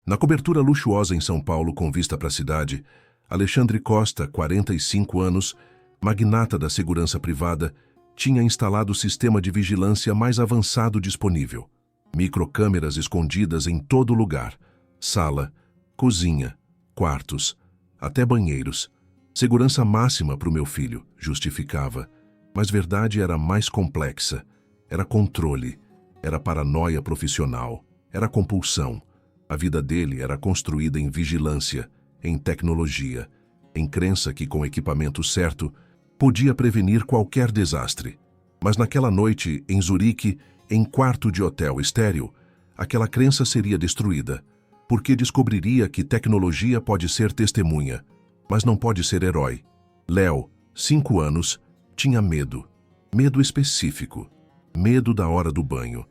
Na cobertura luxuosa em São Paulo com vista para a cidade, Alexandre Costa, 45 anos, magnata da segurança privada, tinha instalado o sistema de vigilância mais avançado disponível. Microcâmeras escondidas em todo lugar. Sala, cozinha, quartos, até banheiros. Segurança máxima para o meu filho, justificava. Mas verdade era mais complexa. Era controle, era paranoia profissional, era compulsão. A vida dele era construída em vigilância, em tecnologia, em crença que com o equipamento certo podia prevenir qualquer desastre. Mas naquela noite, em Zurique, em quarto de hotel estéril, aquela crença seria destruída, porque descobriria que tecnologia pode ser testemunha, mas não pode ser herói. Léo, 5 anos, tinha medo. Medo específico. Medo da hora do banho.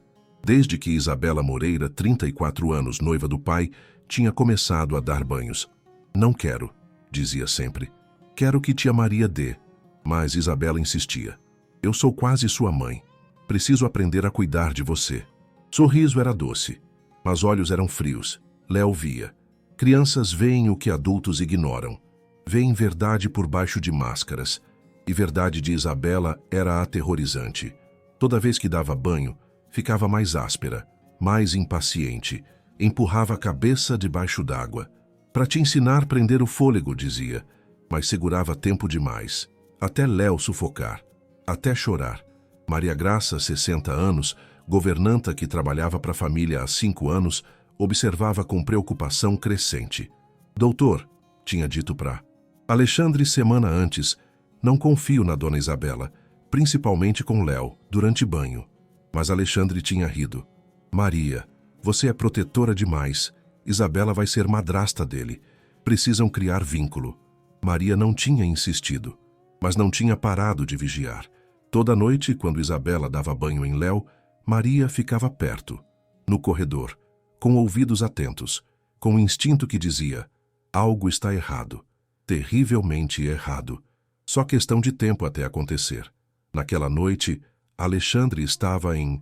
Desde que Isabela Moreira, 34 anos, noiva do pai, tinha começado a dar banhos. Não quero, dizia sempre. Quero que tia Maria dê. Mas Isabela insistia. Eu sou quase sua mãe. Preciso aprender a cuidar de você. Sorriso era doce, mas olhos eram frios. Léo via. Crianças veem o que adultos ignoram. Veem verdade por baixo de máscaras. E verdade de Isabela era aterrorizante. Toda vez que dava banho, ficava mais áspera, mais impaciente. Empurrava a cabeça debaixo d'água. Para te ensinar a prender o fôlego, dizia. Mas segurava tempo demais. Até Léo sufocar. Até chorar. Maria Graça, 60 anos, governanta que trabalhava para a família há 5 anos, observava com preocupação crescente. Doutor, tinha dito para Alexandre semana antes, não confio na dona Isabela, principalmente com Léo, durante banho. Mas Alexandre tinha rido. Maria, você é protetora demais. Isabela vai ser madrasta dele. Precisam criar vínculo. Maria não tinha insistido, mas não tinha parado de vigiar. Toda noite, quando Isabela dava banho em Léo, Maria ficava perto, no corredor, com ouvidos atentos, com um instinto que dizia: algo está errado, terrivelmente errado. Só questão de tempo até acontecer. Naquela noite, Alexandre estava em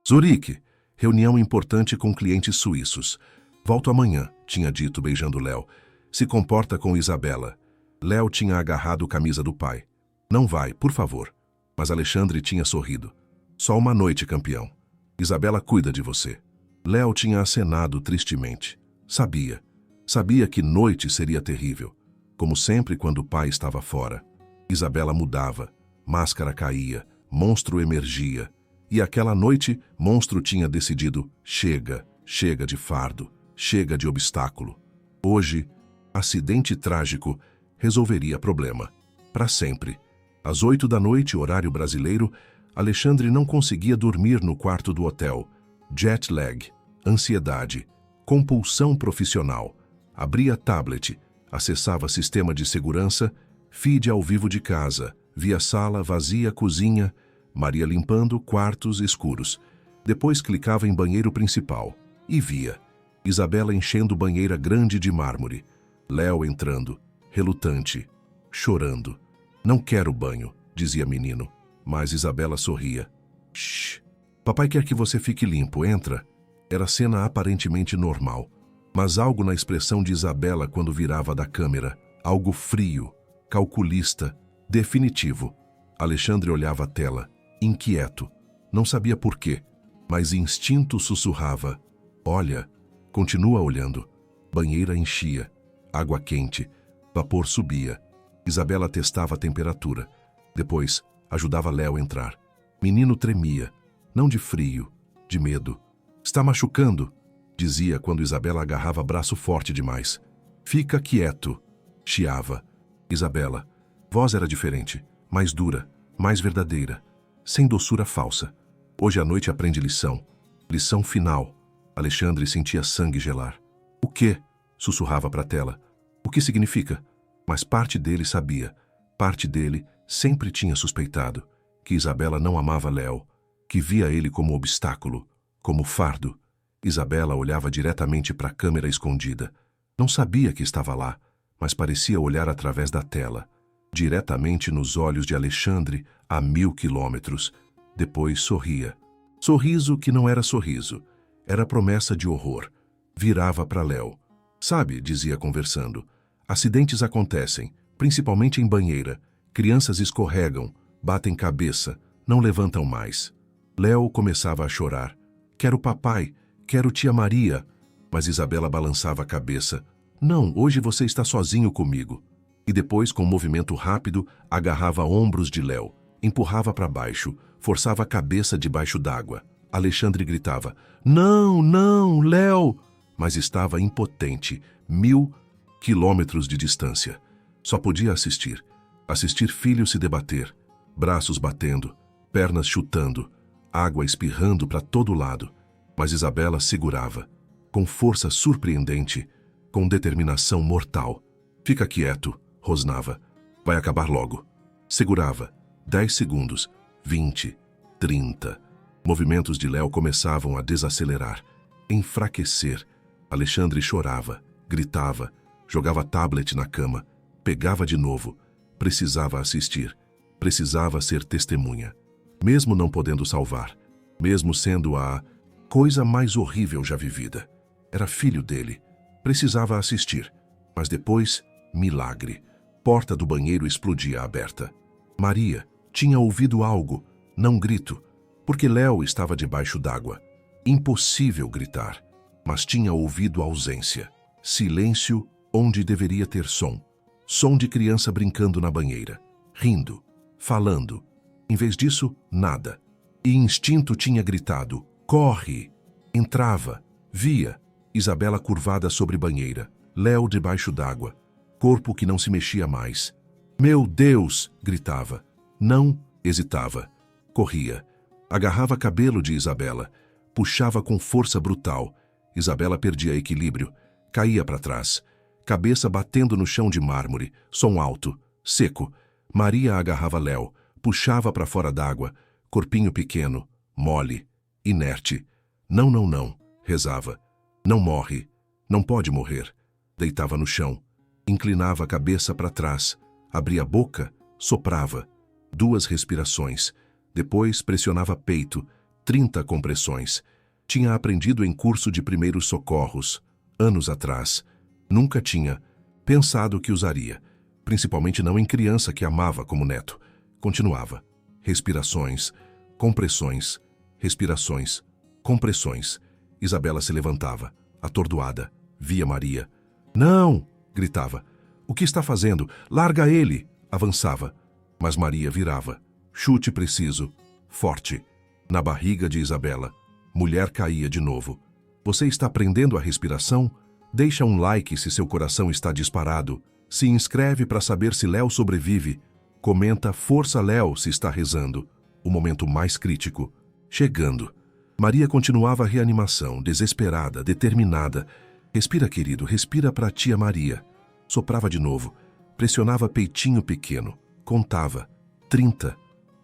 Zurique, reunião importante com clientes suíços. Volto amanhã, tinha dito beijando Léo. Se comporta com Isabela. Léo tinha agarrado a camisa do pai. Não vai, por favor. Mas Alexandre tinha sorrido. Só uma noite, campeão. Isabela cuida de você. Léo tinha acenado tristemente. Sabia. Sabia que noite seria terrível. Como sempre quando o pai estava fora. Isabela mudava. Máscara caía. Monstro emergia. E aquela noite, Monstro tinha decidido: chega, chega de fardo, chega de obstáculo. Hoje, acidente trágico resolveria problema. Para sempre. Às 8 da noite, horário brasileiro, Alexandre não conseguia dormir no quarto do hotel. Jet lag, ansiedade, compulsão profissional. Abria tablet, acessava sistema de segurança, feed ao vivo de casa, via sala, vazia, cozinha, Maria limpando quartos escuros. Depois clicava em banheiro principal e via Isabela enchendo banheira grande de mármore. Léo entrando, relutante, chorando. Não quero banho, dizia menino, mas Isabela sorria. Shh, papai quer que você fique limpo, entra. Era cena aparentemente normal, mas algo na expressão de Isabela quando virava da câmera, algo frio, calculista, definitivo. Alexandre olhava a tela, inquieto, não sabia por quê, mas instinto sussurrava. Olha, continua olhando. Banheira enchia, água quente, vapor subia. Isabela testava a temperatura. Depois, ajudava Léo a entrar. Menino tremia, não de frio, de medo. Está machucando, dizia quando Isabela agarrava braço forte demais. Fica quieto, chiava. Isabela, voz era diferente, mais dura, mais verdadeira, sem doçura falsa. Hoje à noite aprende lição. Lição final. Alexandre sentia sangue gelar. O quê? Sussurrava para a tela. O que significa? Mas parte dele sabia, parte dele sempre tinha suspeitado que Isabela não amava Léo, que via ele como obstáculo, como fardo. Isabela olhava diretamente para a câmera escondida. Não sabia que estava lá, mas parecia olhar através da tela, diretamente nos olhos de Alexandre a 1000 quilômetros. Depois sorria. Sorriso que não era sorriso, era promessa de horror. Virava para Léo. Sabe, dizia conversando, acidentes acontecem, principalmente em banheira. Crianças escorregam, batem cabeça, não levantam mais. Léo começava a chorar. Quero papai, quero tia Maria. Mas Isabela balançava a cabeça. Não, hoje você está sozinho comigo. E depois, com um movimento rápido, agarrava ombros de Léo, empurrava para baixo, forçava a cabeça debaixo d'água. Alexandre gritava, não, não, Léo! Mas estava impotente, 1000 quilômetros de distância. Só podia assistir. Assistir filho se debater, braços batendo, pernas chutando, água espirrando para todo lado. Mas Isabela segurava, com força surpreendente, com determinação mortal. Fica quieto, rosnava. Vai acabar logo. Segurava. 10 segundos, 20, 30. Movimentos de Léo começavam a desacelerar, enfraquecer. Alexandre chorava, gritava, jogava tablet na cama, pegava de novo. Precisava assistir, precisava ser testemunha. Mesmo não podendo salvar, mesmo sendo a coisa mais horrível já vivida. Era filho dele. Precisava assistir. Mas depois, milagre. Porta do banheiro explodia aberta. Maria tinha ouvido algo, não grito, porque Léo estava debaixo d'água. Impossível gritar, mas tinha ouvido ausência. Silêncio onde deveria ter som. Som de criança brincando na banheira, rindo, falando. Em vez disso, nada. E instinto tinha gritado, corre! Entrava, via, Isabela curvada sobre banheira, Léo debaixo d'água, corpo que não se mexia mais. Meu Deus! Gritava. Não, hesitava. Corria. Agarrava cabelo de Isabela, puxava com força brutal. Isabela perdia equilíbrio, caía para trás. Cabeça batendo no chão de mármore, som alto, seco. Maria agarrava Léo, puxava para fora d'água, corpinho pequeno, mole, inerte. Não, não, não, rezava. Não morre, não pode morrer. Deitava no chão, inclinava a cabeça para trás, abria a boca, soprava. 2 respirações. Depois pressionava peito, 30 compressões. Tinha aprendido em curso de primeiros socorros, anos atrás. Nunca tinha pensado que usaria, principalmente não em criança que amava como neto. Continuava. Respirações, compressões, respirações, compressões. Isabela se levantava, atordoada. Via Maria. Não! Gritava. O que está fazendo? Larga ele! Avançava. Mas Maria virava. Chute preciso, forte. Na barriga de Isabela. Mulher caía de novo. Você está aprendendo a respiração? Deixa um like se seu coração está disparado. Se inscreve para saber se Léo sobrevive. Comenta Força Léo se está rezando. O momento mais crítico. Chegando. Maria continuava a reanimação, desesperada, determinada. Respira, querido, respira para tia Maria. Soprava de novo. Pressionava peitinho pequeno. Contava. 30.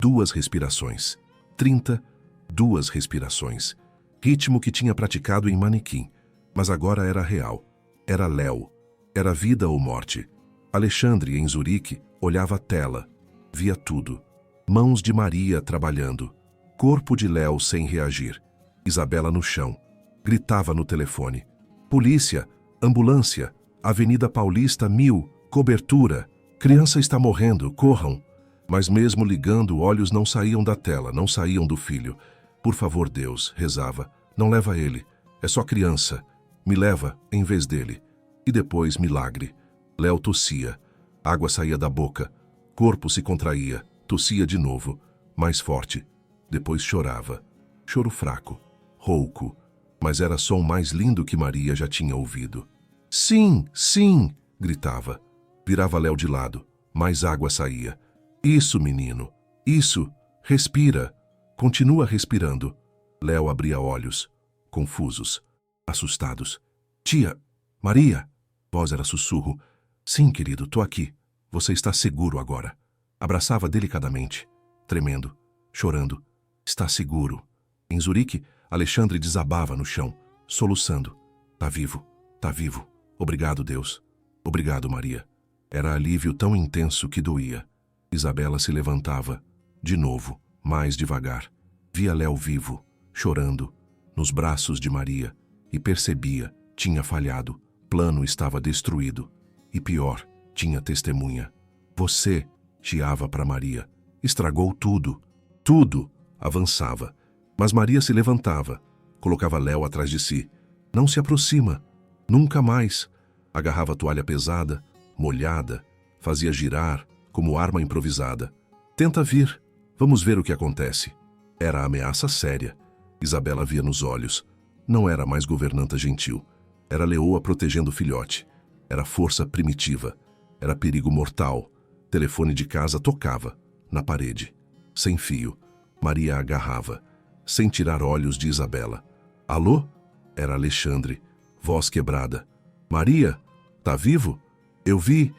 2 respirações. 30. 2 respirações. Ritmo que tinha praticado em manequim. Mas agora era real. Era Léo. Era vida ou morte. Alexandre, em Zurique, olhava a tela. Via tudo. Mãos de Maria trabalhando. Corpo de Léo sem reagir. Isabela no chão. Gritava no telefone. Polícia! Ambulância! Avenida Paulista 1000. Cobertura! Criança está morrendo, corram! Mas mesmo ligando, olhos não saíam da tela, não saíam do filho. Por favor, Deus, rezava. Não leva ele. É só criança. Me leva em vez dele. E depois, milagre. Léo tossia. Água saía da boca. Corpo se contraía. Tossia de novo. Mais forte. Depois chorava. Choro fraco. Rouco. Mas era som mais lindo que Maria já tinha ouvido. Sim, sim! Gritava. Virava Léo de lado. Mais água saía. Isso, menino. Isso. Respira. Continua respirando. Léo abria olhos. Confusos. Assustados. Tia, Maria. Voz era sussurro. Sim, querido, tô aqui. Você está seguro agora. Abraçava delicadamente, tremendo, chorando. Está seguro. Em Zurique, Alexandre desabava no chão, soluçando. Tá vivo, tá vivo. Obrigado, Deus. Obrigado, Maria. Era alívio tão intenso que doía. Isabela se levantava, de novo, mais devagar. Via Léo vivo, chorando, nos braços de Maria, e percebia, tinha falhado. plano estava destruído. E pior, tinha testemunha. Você, chiava para Maria, estragou tudo. Tudo! Avançava. Mas Maria se levantava. Colocava Léo atrás de si. Não se aproxima. Nunca mais. Agarrava a toalha pesada, molhada, fazia girar, como arma improvisada. Tenta vir. Vamos ver o que acontece. Era ameaça séria. Isabela via nos olhos. Não era mais governanta gentil. Era leoa protegendo o filhote. Era força primitiva. Era perigo mortal. Telefone de casa tocava. Na parede. Sem fio. Maria agarrava. Sem tirar olhos de Isabela. Alô? Era Alexandre. Voz quebrada. Maria? Tá vivo? Eu vi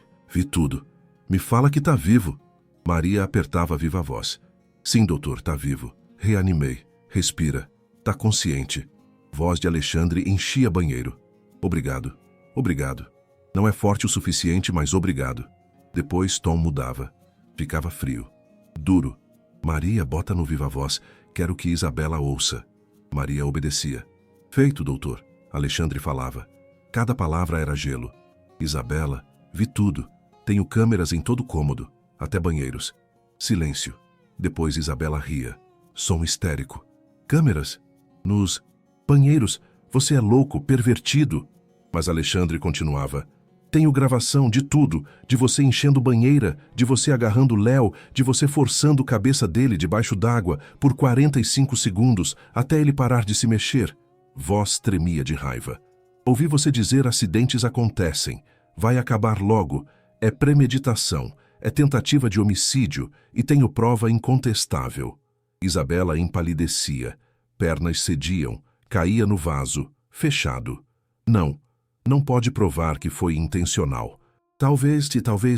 tudo. Me fala que tá vivo. Maria apertava a viva voz. Sim, doutor, tá vivo. Reanimei. Respira. Tá consciente. Voz de Alexandre enchia banheiro. Obrigado. Obrigado. Não é forte o suficiente, mas obrigado. Depois tom mudava. Ficava frio. Duro. Maria, bota no viva voz. Quero que Isabela ouça. Maria obedecia. Feito, doutor. Alexandre falava. Cada palavra era gelo. Isabela, vi tudo. Tenho câmeras em todo cômodo, até banheiros. Silêncio. Depois Isabela ria. Som histérico. Câmeras? Nos banheiros? Você é louco, pervertido. Mas Alexandre continuava. Tenho gravação de tudo, de você enchendo banheira, de você agarrando Léo, de você forçando a cabeça dele debaixo d'água por 45 segundos, até ele parar de se mexer. Voz tremia de raiva. Ouvi você dizer acidentes acontecem. Vai acabar logo. É premeditação. É tentativa de homicídio e tenho prova incontestável. Isabela empalidecia. Pernas cediam. Caía no vaso. Fechado. Não pode provar que foi intencional. Talvez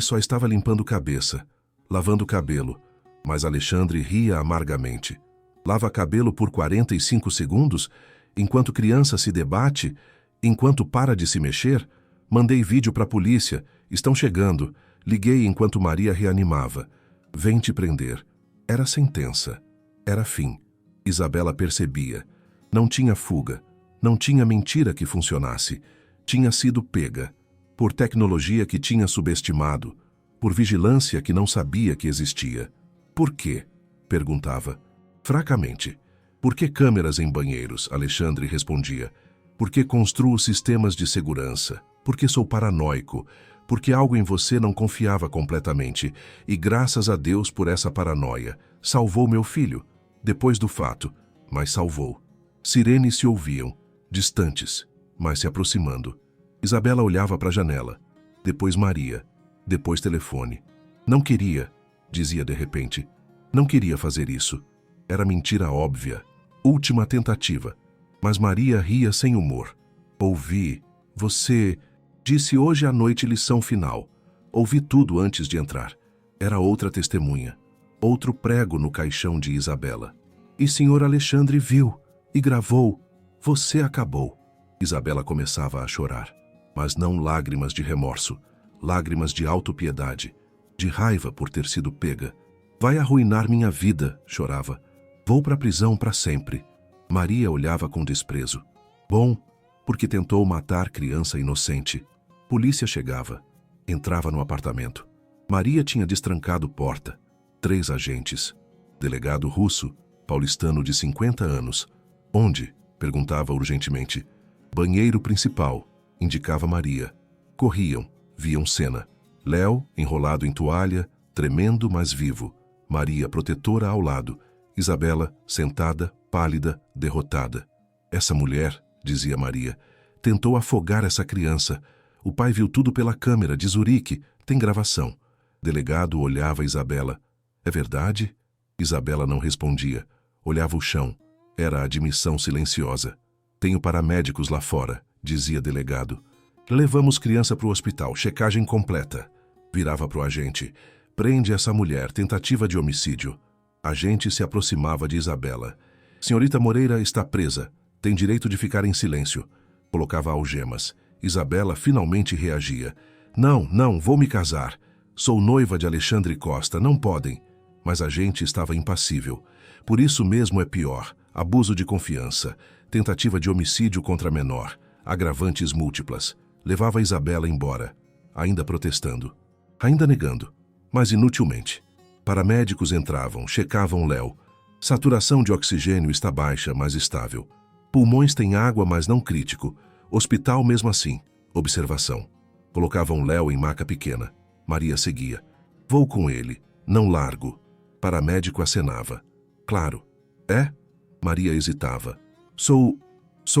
só estava limpando cabeça. Lavando cabelo. Mas Alexandre ria amargamente. Lava cabelo por 45 segundos? Enquanto criança se debate? Enquanto para de se mexer? Mandei vídeo para a polícia. Estão chegando. Liguei enquanto Maria reanimava. Vem te prender. Era sentença. Era fim. Isabela percebia. Não tinha fuga. Não tinha mentira que funcionasse. Tinha sido pega. Por tecnologia que tinha subestimado. Por vigilância que não sabia que existia. Por quê? Perguntava. Fracamente. Por que câmeras em banheiros? Alexandre respondia. Porque construo sistemas de segurança. Porque sou paranoico. Porque algo em você não confiava completamente. E graças a Deus por essa paranoia. Salvou meu filho. Depois do fato. Mas salvou. Sirenes se ouviam. Distantes. Mas se aproximando. Isabela olhava para a janela. Depois Maria. Depois telefone. Não queria, dizia de repente. Não queria fazer isso. Era mentira óbvia. Última tentativa. Mas Maria ria sem humor. Ouvi. Você disse hoje à noite lição final. Ouvi tudo antes de entrar. Era outra testemunha. Outro prego no caixão de Isabela. E senhor Alexandre viu. E gravou. Você acabou. Isabela começava a chorar. Mas não lágrimas de remorso. Lágrimas de autopiedade. De raiva por ter sido pega. Vai arruinar minha vida, chorava. Vou para a prisão para sempre. Maria olhava com desprezo. Bom, porque tentou matar criança inocente. Polícia chegava. Entrava no apartamento. Maria tinha destrancado porta. 3 agentes. Delegado russo, paulistano de 50 anos. Onde? Perguntava urgentemente. Banheiro principal, indicava Maria. Corriam, viam cena. Léo, enrolado em toalha, tremendo, mas vivo. Maria, protetora ao lado. Isabela, sentada, pálida, derrotada. Essa mulher, dizia Maria, tentou afogar essa criança. O pai viu tudo pela câmera de Zurique. Tem gravação. Delegado olhava Isabela. É verdade? Isabela não respondia. Olhava o chão. Era a admissão silenciosa. Tenho paramédicos lá fora, dizia delegado. Levamos criança para o hospital, checagem completa. Virava para o agente. Prende essa mulher, tentativa de homicídio. Agente se aproximava de Isabela. Senhorita Moreira está presa. Tem direito de ficar em silêncio. Colocava algemas. Isabela finalmente reagia. Não, vou me casar. Sou noiva de Alexandre Costa, não podem. Mas a gente estava impassível. Por isso mesmo é pior. Abuso de confiança. Tentativa de homicídio contra menor. Agravantes múltiplas. Levava Isabela embora, ainda protestando, ainda negando, mas inutilmente. Paramédicos entravam, checavam Léo. Saturação de oxigênio está baixa, mas estável. Pulmões têm água, mas não crítico. Hospital mesmo assim. Observação. Colocavam Léo em maca pequena. Maria seguia. Vou com ele. Não largo. Paramédico acenava. Claro. É? Maria hesitava. Sou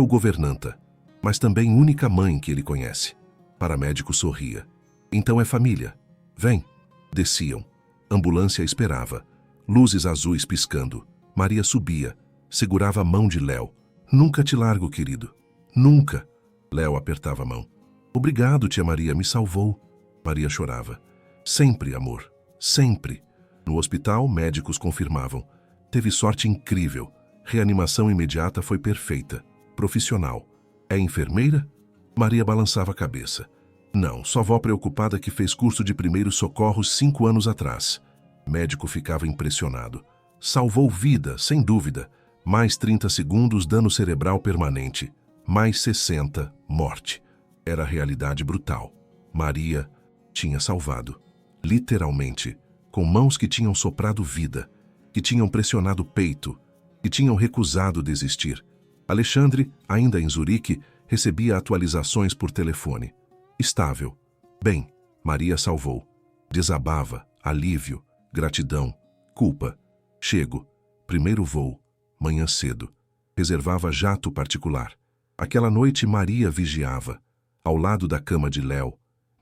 governanta, mas também única mãe que ele conhece. Paramédico sorria. Então é família. Vem. Desciam. Ambulância esperava. Luzes azuis piscando. Maria subia. Segurava a mão de Léo. Nunca te largo, querido. Nunca. Léo apertava a mão. Obrigado, tia Maria, me salvou. Maria chorava. Sempre, amor. Sempre. No hospital, médicos confirmavam. Teve sorte incrível. Reanimação imediata foi perfeita. Profissional. É enfermeira? Maria balançava a cabeça. Não, só vó preocupada que fez curso de primeiros socorros 5 anos atrás. Médico ficava impressionado. Salvou vida, sem dúvida. Mais 30 segundos, dano cerebral permanente. Mais 60, morte. Era a realidade brutal. Maria tinha salvado. Literalmente. Com mãos que tinham soprado vida, que tinham pressionado o peito, que tinham recusado desistir. Alexandre, ainda em Zurique, recebia atualizações por telefone. Estável. Bem, Maria salvou. Desabava, alívio, gratidão, culpa. Chego. Primeiro voo. Manhã cedo. Reservava jato particular. Aquela noite Maria vigiava. Ao lado da cama de Léo,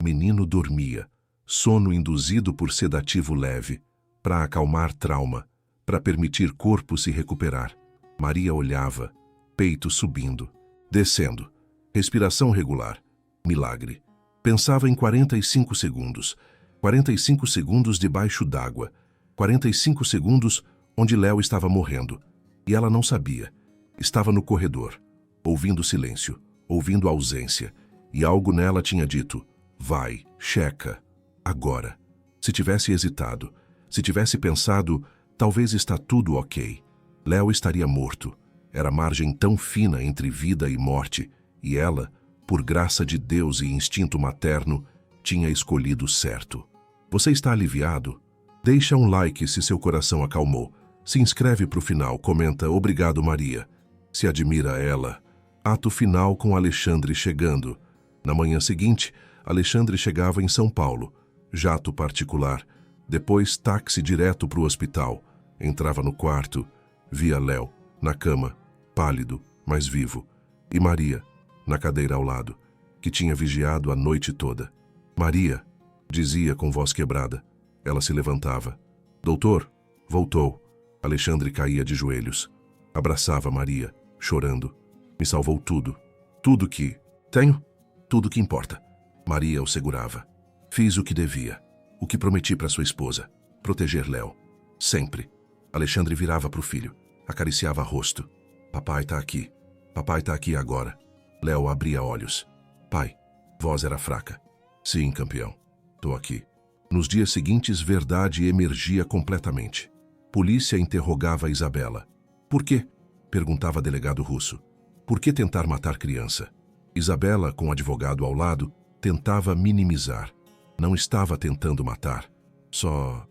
menino dormia. Sono induzido por sedativo leve. Para acalmar trauma. Para permitir corpo se recuperar. Maria olhava. Peito subindo. Descendo. Respiração regular. Milagre. Pensava em 45 segundos. 45 segundos debaixo d'água. 45 segundos onde Léo estava morrendo. E ela não sabia. Estava no corredor. Ouvindo silêncio. Ouvindo ausência. E algo nela tinha dito. Vai, checa. Agora. Se tivesse hesitado. Se tivesse pensado, talvez está tudo ok. Léo estaria morto. Era margem tão fina entre vida e morte. E ela, por graça de Deus e instinto materno, tinha escolhido certo. Você está aliviado? Deixa um like se seu coração acalmou. Se inscreve para o final, comenta Obrigado Maria. Se admira ela. Ato final com Alexandre chegando. Na manhã seguinte, Alexandre chegava em São Paulo. Jato particular. Depois táxi direto para o hospital. Entrava no quarto. Via Léo, na cama, pálido, mas vivo. E Maria, na cadeira ao lado, que tinha vigiado a noite toda. Maria, dizia com voz quebrada. Ela se levantava. Doutor, voltou. Alexandre caía de joelhos. Abraçava Maria, chorando. Me salvou tudo. Tudo que tenho, tudo que importa. Maria o segurava. Fiz o que devia. O que prometi para sua esposa. Proteger Léo. Sempre. Alexandre virava para o filho. Acariciava rosto. Papai tá aqui. Papai tá aqui agora. Léo abria olhos. Pai. Voz era fraca. Sim, campeão. Tô aqui. Nos dias seguintes, verdade emergia completamente. Polícia interrogava Isabela. Por quê? Perguntava delegado russo. Por que tentar matar criança? Isabela, com o advogado ao lado, tentava minimizar. Não estava tentando matar. Só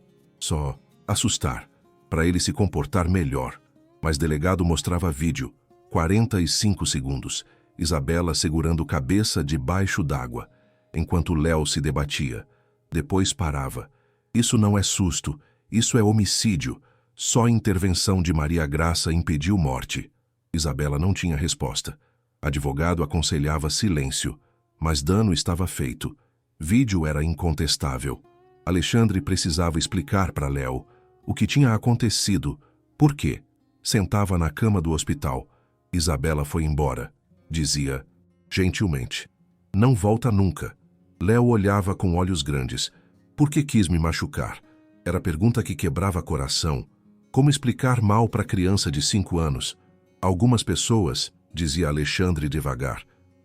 assustar, para ele se comportar melhor. Mas delegado mostrava vídeo. 45 segundos. Isabela segurando cabeça debaixo d'água, enquanto Léo se debatia. Depois parava. Isso não é susto, isso é homicídio. Só intervenção de Maria Graça impediu morte. Isabela não tinha resposta. Advogado aconselhava silêncio, mas dano estava feito. Vídeo era incontestável. Alexandre precisava explicar para Léo o que tinha acontecido. Por quê? Sentava na cama do hospital. Isabela foi embora. Dizia, gentilmente, não volta nunca. Léo olhava com olhos grandes. Por que quis me machucar? Era a pergunta que quebrava coração. Como explicar mal para criança de 5 anos? Algumas pessoas, dizia Alexandre devagar,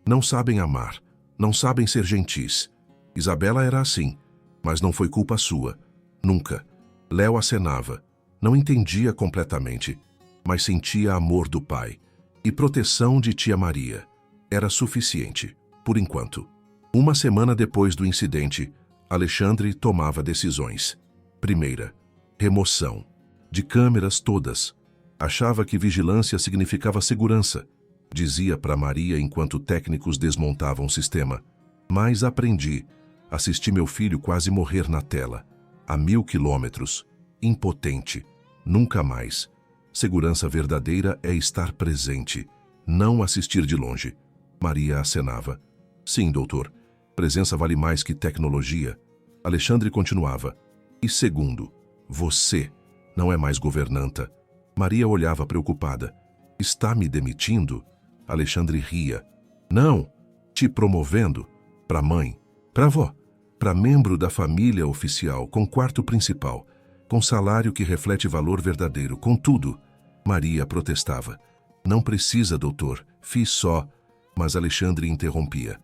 não sabem amar, não sabem ser gentis. Isabela era assim, mas não foi culpa sua. Nunca. Léo acenava. Não entendia completamente, mas sentia amor do pai. E proteção de tia Maria. Era suficiente, por enquanto. Uma semana depois do incidente, Alexandre tomava decisões. Primeira, remoção. De câmeras todas. Achava que vigilância significava segurança. Dizia para Maria enquanto técnicos desmontavam o sistema. Mas aprendi. Assisti meu filho quase morrer na tela. A 1000 quilômetros. Impotente. Nunca mais. Segurança verdadeira é estar presente. Não assistir de longe. Maria acenava. Sim, doutor. Presença vale mais que tecnologia. Alexandre continuava. E segundo, você não é mais governanta. Maria olhava preocupada. Está me demitindo? Alexandre ria. Não, te promovendo. Para mãe, para avó, para membro da família oficial, com quarto principal, com salário que reflete valor verdadeiro, com tudo. Maria protestava. Não precisa, doutor, fiz só. Mas Alexandre interrompia.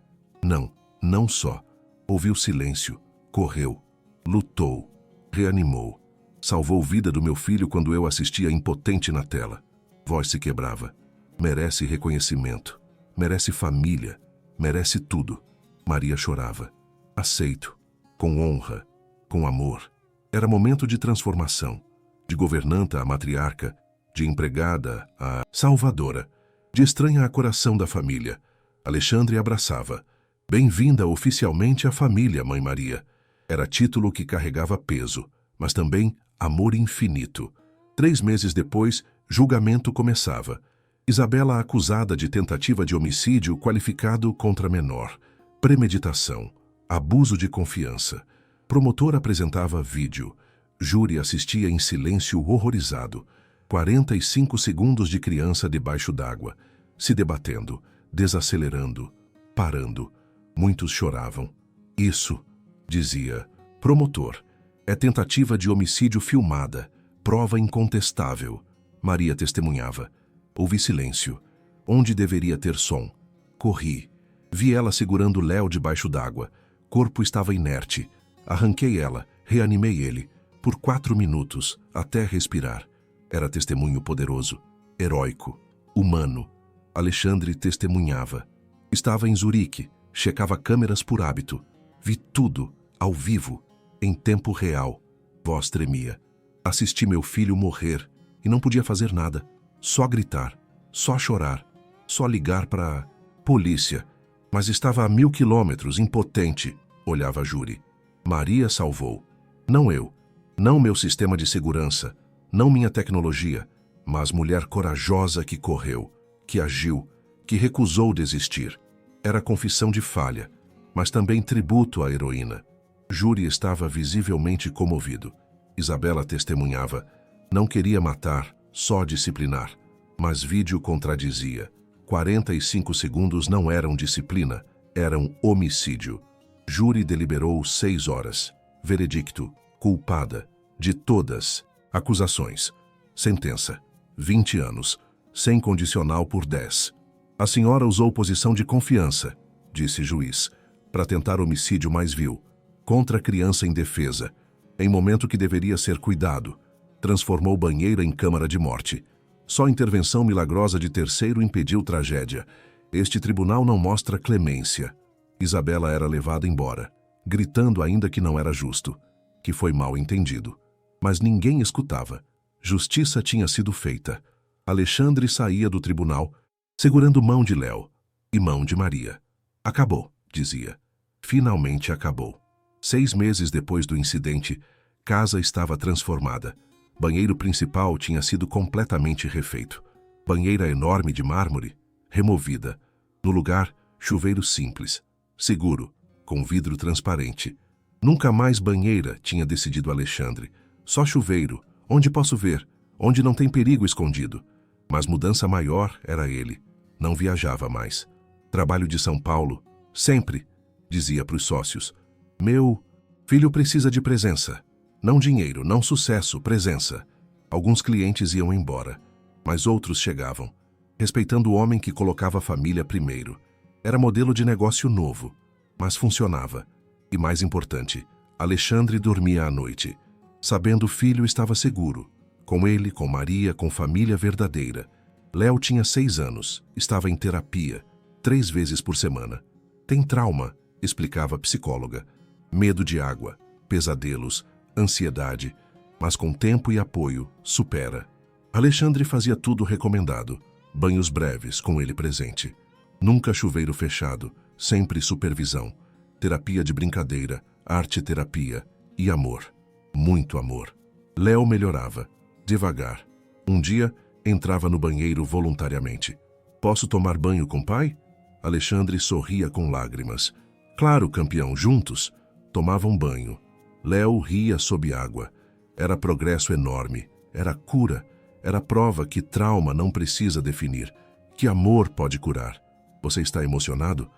Não só. Ouviu silêncio, correu, lutou, reanimou. Salvou vida do meu filho quando eu assistia impotente na tela. Voz se quebrava. Merece reconhecimento, merece família, merece tudo. Maria chorava. Aceito, com honra, com amor. Era momento de transformação, de governanta a matriarca, de empregada a salvadora, de estranha a coração da família. Alexandre abraçava. Bem-vinda oficialmente à família, Mãe Maria. Era título que carregava peso, mas também amor infinito. 3 meses depois, julgamento começava. Isabela acusada de tentativa de homicídio qualificado contra menor, premeditação, abuso de confiança. Promotor apresentava vídeo. Júri assistia em silêncio horrorizado. 45 segundos de criança debaixo d'água, se debatendo, desacelerando, parando. Muitos choravam. Isso, dizia, promotor, é tentativa de homicídio filmada, prova incontestável. Maria testemunhava. Houve silêncio. Onde deveria ter som? Corri. Vi ela segurando Léo debaixo d'água. Corpo estava inerte. Arranquei ela, reanimei ele. Por 4 minutos, até respirar. Era testemunho poderoso, heróico, humano. Alexandre testemunhava. Estava em Zurique, checava câmeras por hábito. Vi tudo, ao vivo, em tempo real. Voz tremia. Assisti meu filho morrer e não podia fazer nada. Só gritar, só chorar, só ligar para polícia. Mas estava a 1000 quilômetros, impotente, olhava Júri. Maria salvou. Não eu, não meu sistema de segurança, não minha tecnologia, mas mulher corajosa que correu, que agiu, que recusou desistir. Era confissão de falha, mas também tributo à heroína. Júri estava visivelmente comovido. Isabela testemunhava. Não queria matar, só disciplinar. Mas vídeo contradizia. 45 segundos não eram disciplina, eram homicídio. Júri deliberou 6 horas. Veredicto. Culpada. De todas. Acusações. Sentença. 20 anos. Sem condicional por 10. A senhora usou posição de confiança, disse juiz, para tentar homicídio mais vil. Contra criança indefesa. Em momento que deveria ser cuidado. Transformou banheira em câmara de morte. Só intervenção milagrosa de terceiro impediu tragédia. Este tribunal não mostra clemência. Isabela era levada embora, gritando ainda que não era justo, que foi mal entendido. Mas ninguém escutava. Justiça tinha sido feita. Alexandre saía do tribunal, segurando mão de Léo e mão de Maria. Acabou, dizia. Finalmente acabou. 6 meses depois do incidente, casa estava transformada. Banheiro principal tinha sido completamente refeito. Banheira enorme de mármore, removida. No lugar, chuveiro simples, seguro, com vidro transparente. Nunca mais banheira, tinha decidido Alexandre. Só chuveiro, onde posso ver, onde não tem perigo escondido. Mas mudança maior era ele. Não viajava mais. Trabalho de São Paulo, sempre, dizia para os sócios. Meu filho precisa de presença. Não dinheiro, não sucesso, presença. Alguns clientes iam embora, mas outros chegavam, respeitando o homem que colocava a família primeiro. Era modelo de negócio novo, mas funcionava. E mais importante, Alexandre dormia à noite, sabendo o filho estava seguro, com ele, com Maria, com família verdadeira. Léo tinha 6 anos, estava em terapia, 3 vezes por semana. Tem trauma, explicava a psicóloga. Medo de água, pesadelos, ansiedade, mas com tempo e apoio, supera. Alexandre fazia tudo recomendado, banhos breves com ele presente. Nunca chuveiro fechado, sempre supervisão, terapia de brincadeira, arte-terapia e amor. Muito amor. Léo melhorava, devagar. Um dia, entrava no banheiro voluntariamente. Posso tomar banho com pai? Alexandre sorria com lágrimas. Claro, campeão, juntos. Tomavam banho. Léo ria sob água. Era progresso enorme. Era cura. Era prova que trauma não precisa definir. Que amor pode curar. Você está emocionado?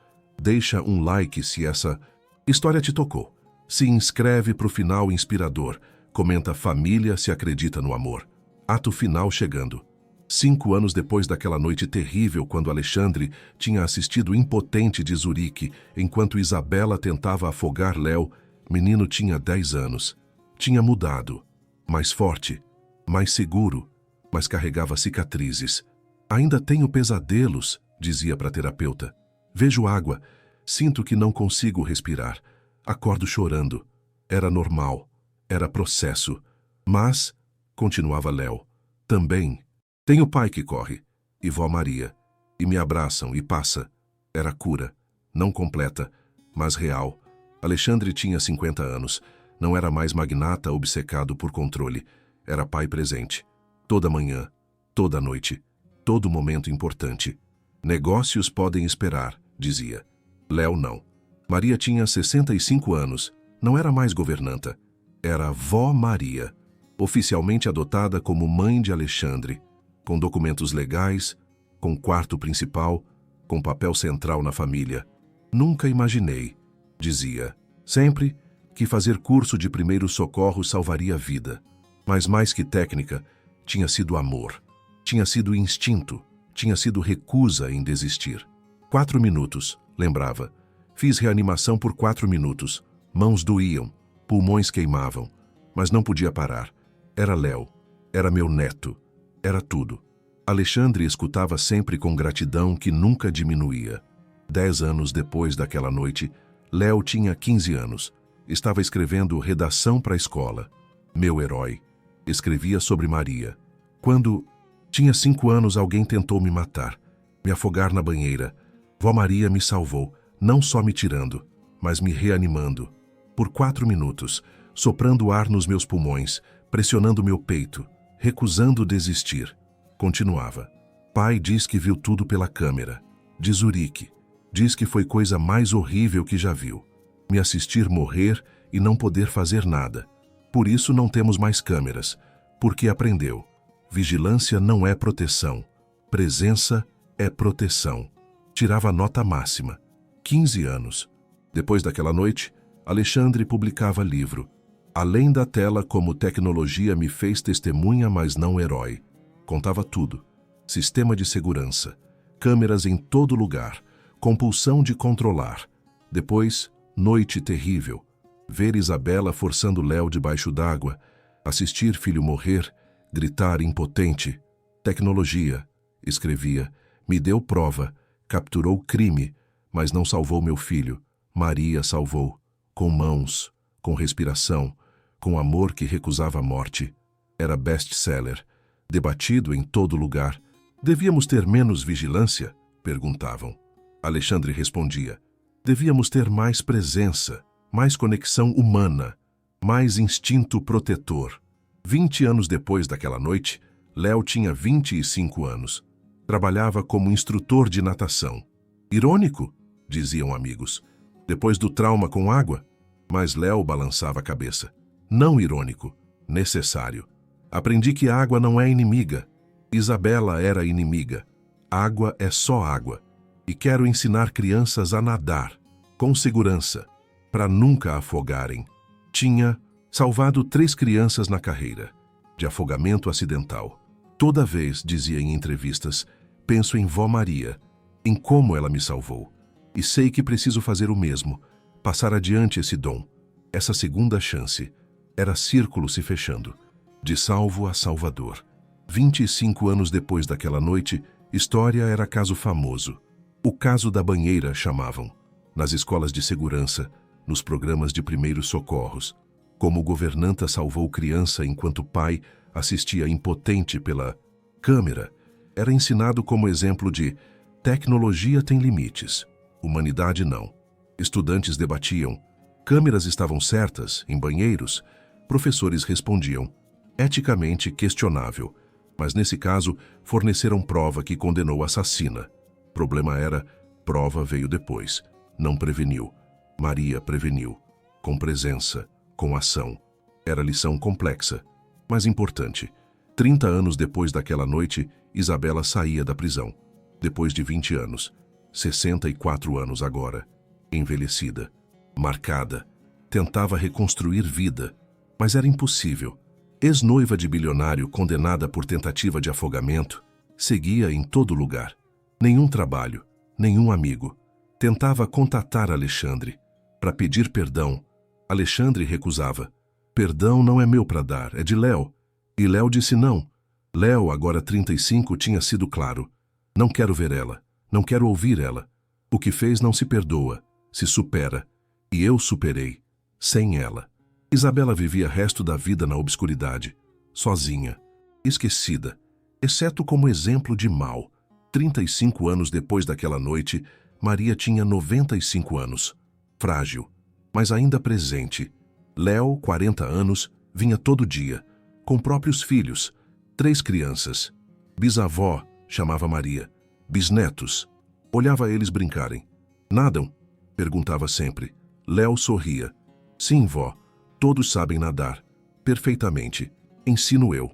Deixa um like se essa história te tocou. Se inscreve para o final inspirador. Comenta família se acredita no amor. Ato final chegando. 5 anos depois daquela noite terrível, quando Alexandre tinha assistido impotente de Zurique, enquanto Isabela tentava afogar Léo, menino tinha 10 anos. Tinha mudado. Mais forte, mais seguro, mas carregava cicatrizes. Ainda tenho pesadelos, dizia para a terapeuta. Vejo água, sinto que não consigo respirar. Acordo chorando. Era normal, era processo. Mas, continuava Léo, também tenho pai que corre, e vó Maria, e me abraçam e passa. Era cura, não completa, mas real. Alexandre tinha 50 anos, não era mais magnata obcecado por controle, era pai presente. Toda manhã, toda noite, todo momento importante. Negócios podem esperar, dizia. Léo não. Maria tinha 65 anos, não era mais governanta. Era vó Maria, oficialmente adotada como mãe de Alexandre, com documentos legais, com quarto principal, com papel central na família. Nunca imaginei, dizia, sempre, que fazer curso de primeiros socorros salvaria a vida. Mas mais que técnica, tinha sido amor, tinha sido instinto, tinha sido recusa em desistir. 4 minutos, lembrava. Fiz reanimação por 4 minutos. Mãos doíam, pulmões queimavam, mas não podia parar. Era Léo, era meu neto. Era tudo. Alexandre escutava sempre com gratidão que nunca diminuía. 10 anos depois daquela noite, Léo tinha 15 anos. Estava escrevendo redação para a escola. Meu herói. Escrevia sobre Maria. Quando tinha 5 anos, alguém tentou me matar, me afogar na banheira. Vó Maria me salvou, não só me tirando, mas me reanimando. Por 4 minutos, soprando ar nos meus pulmões, pressionando meu peito, recusando desistir. Continuava. Pai diz que viu tudo pela câmera. De Zurique. Diz que foi coisa mais horrível que já viu. Me assistir morrer e não poder fazer nada. Por isso não temos mais câmeras. Porque aprendeu. Vigilância não é proteção. Presença é proteção. Tirava nota máxima. 15 anos. Depois daquela noite, Alexandre publicava livro. Além da tela, como tecnologia me fez testemunha, mas não herói. Contava tudo. Sistema de segurança. Câmeras em todo lugar. Compulsão de controlar. Depois, noite terrível. Ver Isabela forçando Léo debaixo d'água. Assistir filho morrer. Gritar impotente. Tecnologia, escrevia, me deu prova. Capturou crime, mas não salvou meu filho. Maria salvou. Com mãos, com respiração, com amor que recusava a morte. Era best-seller, debatido em todo lugar. Devíamos ter menos vigilância? Perguntavam. Alexandre respondia. Devíamos ter mais presença, mais conexão humana, mais instinto protetor. 20 anos depois daquela noite, Léo tinha 25 anos. Trabalhava como instrutor de natação. Irônico, diziam amigos, depois do trauma com água. Mas Léo balançava a cabeça. Não irônico, necessário. Aprendi que a água não é inimiga. Isabela era inimiga. Água é só água. E quero ensinar crianças a nadar, com segurança, para nunca afogarem. Tinha salvado 3 crianças na carreira, de afogamento acidental. Toda vez, dizia em entrevistas, penso em vó Maria, em como ela me salvou. E sei que preciso fazer o mesmo, passar adiante esse dom, essa segunda chance. Era círculo se fechando, de salvo a salvador. 25 anos depois daquela noite, história era caso famoso. O caso da banheira chamavam. nas escolas de segurança, nos programas de primeiros socorros. Como governanta salvou criança enquanto pai assistia impotente pela câmera, era ensinado como exemplo de tecnologia tem limites, humanidade não. Estudantes debatiam, câmeras estavam certas em banheiros, professores respondiam, eticamente questionável, mas nesse caso forneceram prova que condenou a assassina. Problema era, prova veio depois, não preveniu. Maria preveniu, com presença, com ação. Era lição complexa, mas importante. 30 anos depois daquela noite, Isabela saía da prisão. Depois de 20 anos, 64 anos agora, envelhecida, marcada, tentava reconstruir vida, mas era impossível. Ex-noiva de bilionário condenada por tentativa de afogamento, seguia em todo lugar. Nenhum trabalho, nenhum amigo. Tentava contatar Alexandre para pedir perdão. Alexandre recusava. Perdão não é meu para dar, é de Léo. E Léo disse não. Léo, agora 35, tinha sido claro. Não quero ver ela, não quero ouvir ela. O que fez não se perdoa, se supera. E eu superei, sem ela. Isabela vivia resto da vida na obscuridade, sozinha, esquecida, exceto como exemplo de mal. 35 anos depois daquela noite, Maria tinha 95 anos, frágil, mas ainda presente. Léo, 40 anos, vinha todo dia, com próprios filhos, 3 crianças. Bisavó, chamava Maria. Bisnetos. Olhava eles brincarem. Nadam? Perguntava sempre. Léo sorria. Sim, vó. Todos sabem nadar. Perfeitamente. Ensino eu.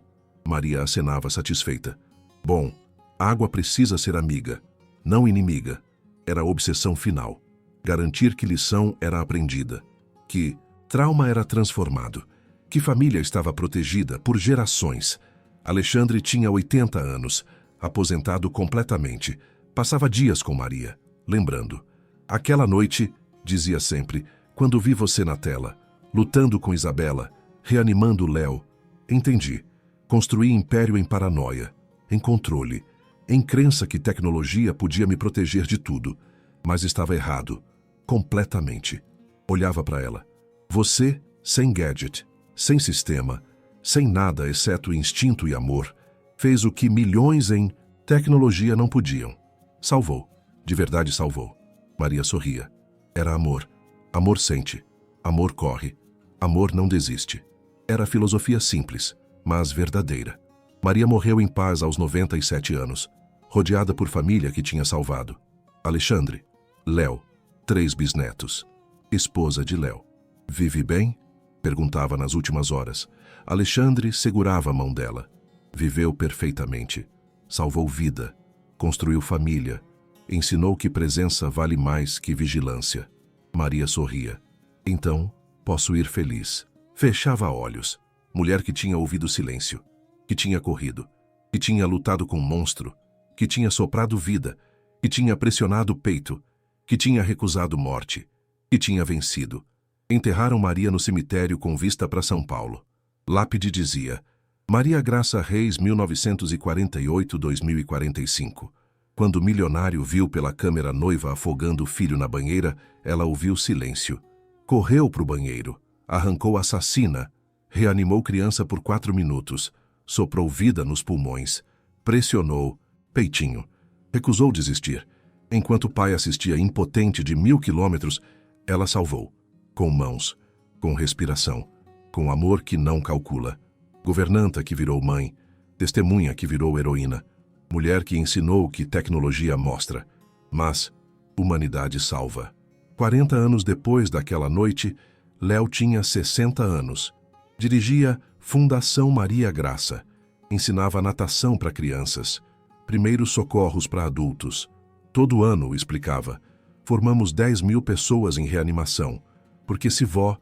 Maria acenava satisfeita. Bom, água precisa ser amiga, não inimiga. Era a obsessão final. Garantir que lição era aprendida. Que trauma era transformado. Que família estava protegida por gerações. Alexandre tinha 80 anos, aposentado completamente. Passava dias com Maria, lembrando. Aquela noite, dizia sempre, quando vi você na tela, lutando com Isabela, reanimando Léo, entendi. Construí império em paranoia, em controle, em crença que tecnologia podia me proteger de tudo, mas estava errado, completamente. Olhava para ela. Você, sem gadget, sem sistema, sem nada exceto instinto e amor, fez o que milhões em tecnologia não podiam. Salvou, de verdade salvou. Maria sorria. Era amor. Amor sente. Amor corre. Amor não desiste. Era filosofia simples, mas verdadeira. Maria morreu em paz aos 97 anos, rodeada por família que tinha salvado. Alexandre, Léo, 3 bisnetos. Esposa de Léo. Vive bem? Perguntava nas últimas horas. Alexandre segurava a mão dela. Viveu perfeitamente. Salvou vida. Construiu família. Ensinou que presença vale mais que vigilância. Maria sorria. Então, posso ir feliz. Fechava olhos. Mulher que tinha ouvido silêncio. Que tinha corrido. Que tinha lutado com um monstro. Que tinha soprado vida. Que tinha pressionado o peito. Que tinha recusado morte. Que tinha vencido. Enterraram Maria no cemitério com vista para São Paulo. Lápide dizia: Maria Graça Reis, 1948-2045. Quando o milionário viu pela câmera a noiva afogando o filho na banheira, ela ouviu silêncio. Correu para o banheiro, arrancou a assassina, reanimou criança por 4 minutos, soprou vida nos pulmões, pressionou, peitinho. Recusou desistir. Enquanto o pai assistia impotente de 1000 quilômetros, ela salvou. Com mãos, com respiração, com amor que não calcula. Governanta que virou mãe, testemunha que virou heroína, mulher que ensinou o que tecnologia mostra. Mas humanidade salva. 40 anos depois daquela noite, Léo tinha 60 anos. Dirigia Fundação Maria Graça. Ensinava natação para crianças, primeiros socorros para adultos. Todo ano, explicava, formamos 10.000 pessoas em reanimação, porque se vó,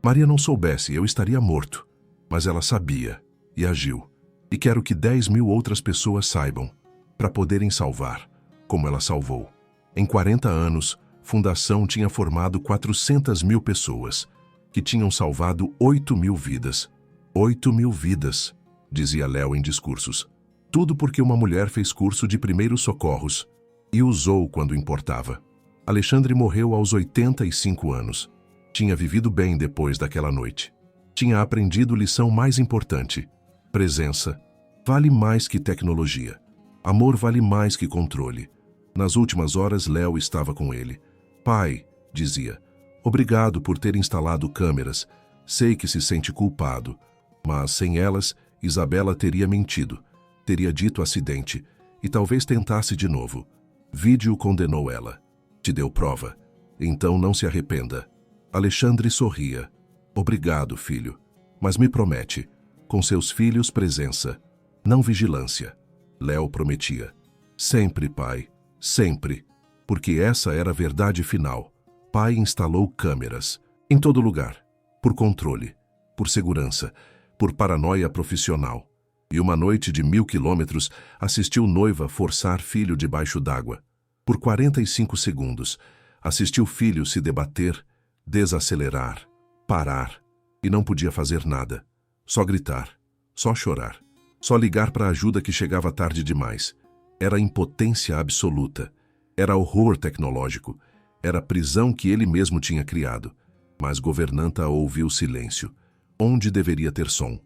Maria não soubesse, eu estaria morto. Mas ela sabia e agiu. E quero que 10.000 outras pessoas saibam, para poderem salvar, como ela salvou. Em 40 anos, Fundação tinha formado 400.000 pessoas, que tinham salvado 8.000 vidas. 8.000 vidas, dizia Léo em discursos. Tudo porque uma mulher fez curso de primeiros socorros e usou quando importava. Alexandre morreu aos 85 anos. Tinha vivido bem depois daquela noite. Tinha aprendido lição mais importante. Presença vale mais que tecnologia. Amor vale mais que controle. Nas últimas horas, Léo estava com ele. Pai, dizia, obrigado por ter instalado câmeras. Sei que se sente culpado, mas sem elas, Isabela teria mentido. Teria dito acidente e talvez tentasse de novo. Vídeo condenou ela. Te deu prova. Então não se arrependa. Alexandre sorria. Obrigado, filho. Mas me promete, com seus filhos, presença, não vigilância. Léo prometia. Sempre, pai. Sempre. Porque essa era a verdade final. Pai instalou câmeras. Em todo lugar. Por controle. Por segurança. Por paranoia profissional. E uma noite de 1000 quilômetros assistiu noiva forçar filho debaixo d'água. Por 45 segundos, assistiu filho se debater, desacelerar, parar, e não podia fazer nada. Só gritar, só chorar, só ligar para a ajuda que chegava tarde demais. Era impotência absoluta, era horror tecnológico, era prisão que ele mesmo tinha criado. Mas governanta ouviu silêncio, onde deveria ter som,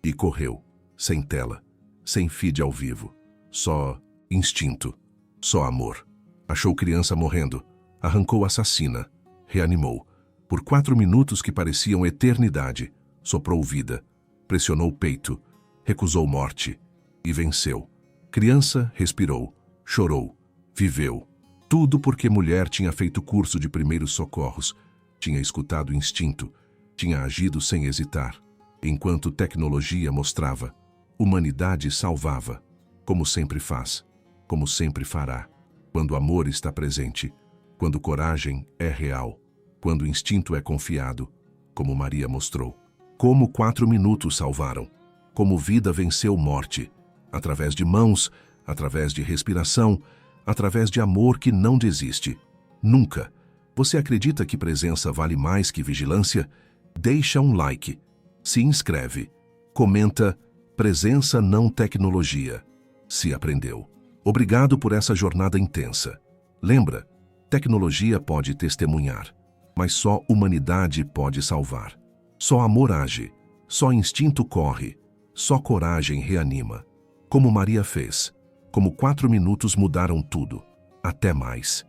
e correu, sem tela, sem feed ao vivo, só instinto, só amor. Achou criança morrendo, arrancou assassina, reanimou. Por 4 minutos que pareciam eternidade, soprou vida, pressionou o peito, recusou morte e venceu. Criança respirou, chorou, viveu. Tudo porque mulher tinha feito curso de primeiros socorros, tinha escutado o instinto, tinha agido sem hesitar. Enquanto tecnologia mostrava, humanidade salvava, como sempre faz, como sempre fará. Quando amor está presente, quando coragem é real, quando instinto é confiado, como Maria mostrou. Como 4 minutos salvaram, como vida venceu morte, através de mãos, através de respiração, através de amor que não desiste. Nunca. Você acredita que presença vale mais que vigilância? Deixa um like, se inscreve, comenta, presença não tecnologia. Se aprendeu. Obrigado por essa jornada intensa. Lembra, tecnologia pode testemunhar, mas só humanidade pode salvar. Só amor age, só instinto corre, só coragem reanima. Como Maria fez, como 4 minutos mudaram tudo. Até mais.